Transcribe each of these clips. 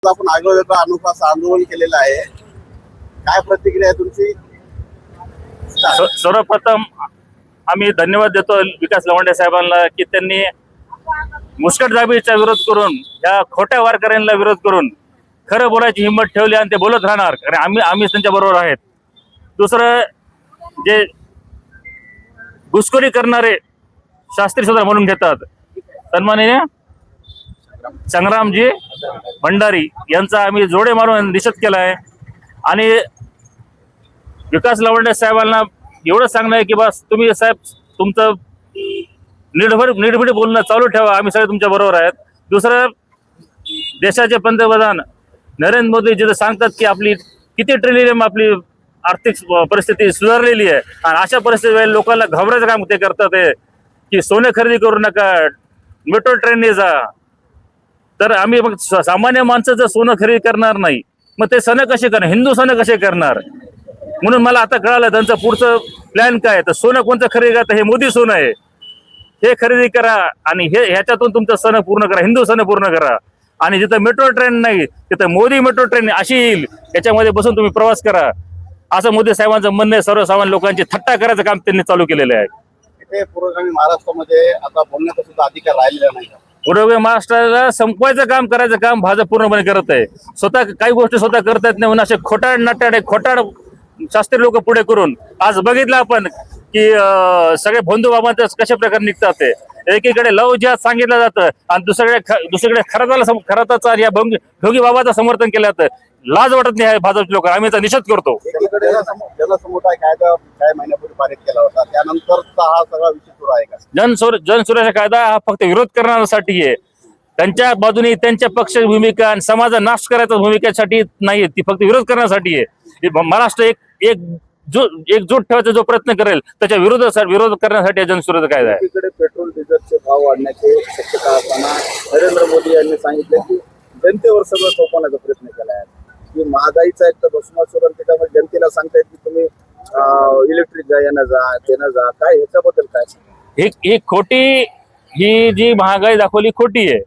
आपण आगळवेगळं अनोखा असं आंदोलन केलेलं आहे. काय प्रतिक्रिया आहे तुमची? सर्वप्रथम आम्ही धन्यवाद देतो विकास लवंडे साहेबांना की त्यांनी मुस्कटदाबीचा विरोध करून या खोट्या वारकऱ्यांना विरोध करून खरं बोलायची हिंमत ठेवली आणि ते बोलत राहणार आणि आम्ही त्यांच्या बरोबर आहेत. दुसरं जे घुसखोरी करणारे शास्त्री सुद्धा म्हणून घेतात सन्माननीय संग्रामजी भंडारी यांचा आम्ही जोडे मारून निषेध केला आहे. आणि विकास लवंडे साहेबांना एवढं सांगणं आहे की बस तुम्ही साहेब तुमचं निर्भीड बोलणं चालू ठेवा, आम्ही सगळे तुमच्या बरोबर आहेत. दुसरं, देशाचे पंतप्रधान नरेंद्र मोदी जिथं सांगतात की आपली किती ट्रिलियन आपली आर्थिक परिस्थिती सुधारलेली आहे आणि अशा परिस्थितीत लोकांना घाबरायचं काम ते करतात आहे की सोने खरेदी करू नका, मेट्रो ट्रेनने जा. तर आम्ही मग सामान्य माणसं जर सोनं खरेदी करणार नाही मग ते सण कसे करणार, हिंदू सण कसे करणार? म्हणून मला आता कळालं त्यांचं पुढचं प्लॅन काय. तर सोनं कोणतं खरेदी करतं, हे मोदी सोनं आहे, हे खरेदी करा आणि ह्याच्यातून तुमचं सण पूर्ण करा, हिंदू सण पूर्ण करा. आणि जिथं मेट्रो ट्रेन नाही तिथं मोदी मेट्रो ट्रेन अशी येईल, याच्यामध्ये बसून तुम्ही प्रवास करा, असं मोदी साहेबांचं म्हणणं आहे. सर्वसामान्य लोकांची थट्टा करायचं काम त्यांनी चालू केलेलं आहे. इथे पुरोगामी महाराष्ट्रामध्ये आता बोलण्याचा सुद्धा अधिकार राहिलेला नाही. पुरोगामी महाराष्ट्राला संपवायचं काम करायचं काम भाजप पूर्णपणे करत आहे. स्वतः काही गोष्टी स्वतः करता येत नाही म्हणून असे खोटाड शास्त्री लोक पुढे करून आज बघितलं आपण की सगळे भोंदू बाबांचं कशा प्रकारे निघतात ते. एकीकडे लव जिहाद सांगितलं जातं आणि दुसरीकडे खराताचा या भोगी बाबाचं समर्थन केलं जातं. लाज वाटत नाही भाजपचे लोक, आम्ही याचा निषेध करतो. एकीकडे जनसमुदाय कायदा काही महिन्यापूर्वी पारित केला होता, त्यानंतरचा हा सगळा विषय सुरू आहे का? जनसुरक्षा कायदा हा फक्त विरोध करण्यासाठी आहे. त्यांच्या बाजूने त्यांच्या पक्ष भूमिका आणि समाजा नाश करायच्या भूमिकेसाठी नाही, ती फक्त विरोध करण्यासाठी आहे. महाराष्ट्र एकजूट ठेवायचा जो प्रयत्न करेल त्याच्या विरोध करण्यासाठी जनसुरक्षा कायदा आहे. एकीकडे पेट्रोल डिझेलचे भाव वाढण्याची शक्यता असताना नरेंद्र मोदी यांनी सांगितले की जनतेवर सगळं सोपवण्याचा प्रयत्न केला आहे की महागाईचा एक तर भस्मासुर, त्याच्यामध्ये जनतेला सांगतायत की तुम्ही इलेक्ट्रिक जा, यानं जा, त्यानं जा. काय ह्याच्याबद्दल काय? ही खोटी, ही जी महागाई दाखवली खोटी आहे.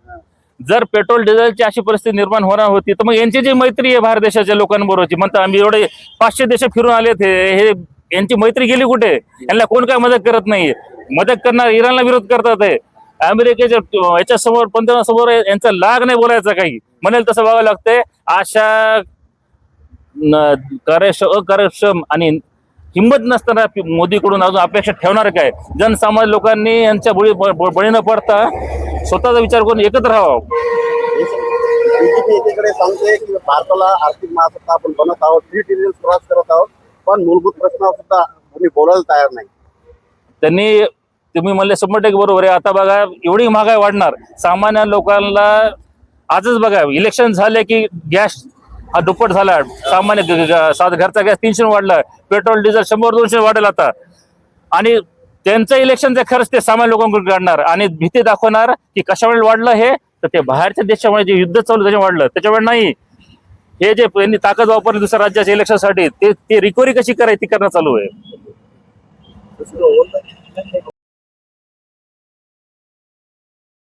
जर पेट्रोल डिझेलची अशी परिस्थिती निर्माण होणार होती तर मग यांची जी मैत्री आहे भारत देशाच्या लोकांबरोबरची, म्हणतात आम्ही एवढे 500 देश फिरून आलेत, हे यांची मैत्री गेली कुठे? यांना कोण काय मदत करत नाही. मदत करणार इराणला विरोध करतात आहे. अमेरिकेच्या याच्यासमोर पंतप्रधानासमोर यांचा लाग नाही बोलायचा, काही म्हणेल तसं बघावं लागतंय. अशा अकार्यक्षम आणि हिंमत नसताना मोदीकडून अजून अपेक्षा ठेवणार काय? जनसामान्य लोकांनी यांच्या बळी न पडता स्वतःचा विचार करून एकत्र राहावं. बीजेपी एकीकडे सांगते की भारताला आर्थिक महासत्ता आपण बनत आहोत, 3 ट्रिलियन क्रॉस करत आहोत, पण मूलभूत प्रश्नावर सुद्धा कोणी बोलायला तयार नाही. त्यांनी तुम्ही म्हणले 100% बरोबर आहे. आता बघा एवढी महागाई वाढणार, सामान्य लोकांना आजच बघा इलेक्शन झाले की गॅस हा दुप्पट झाला. सामान्य घरचा गॅस 300 वाढला, पेट्रोल डिझेल 100-200 वाढेल आता. आणि त्यांचं इलेक्शनचा खर्च ते सामान्य लोकांकडून काढणार आणि भीती दाखवणार की कशामुळे वाढलं हे, तर ते बाहेरच्या देशामुळे जे युद्ध चालू त्याच्यामुळे वाढलं, त्याच्यामुळे नाही. हे जे त्यांनी ताकद वापरली दुसऱ्या राज्याच्या इलेक्शनसाठी, ते रिकव्हरी कशी करायची ती करणं चालू आहे.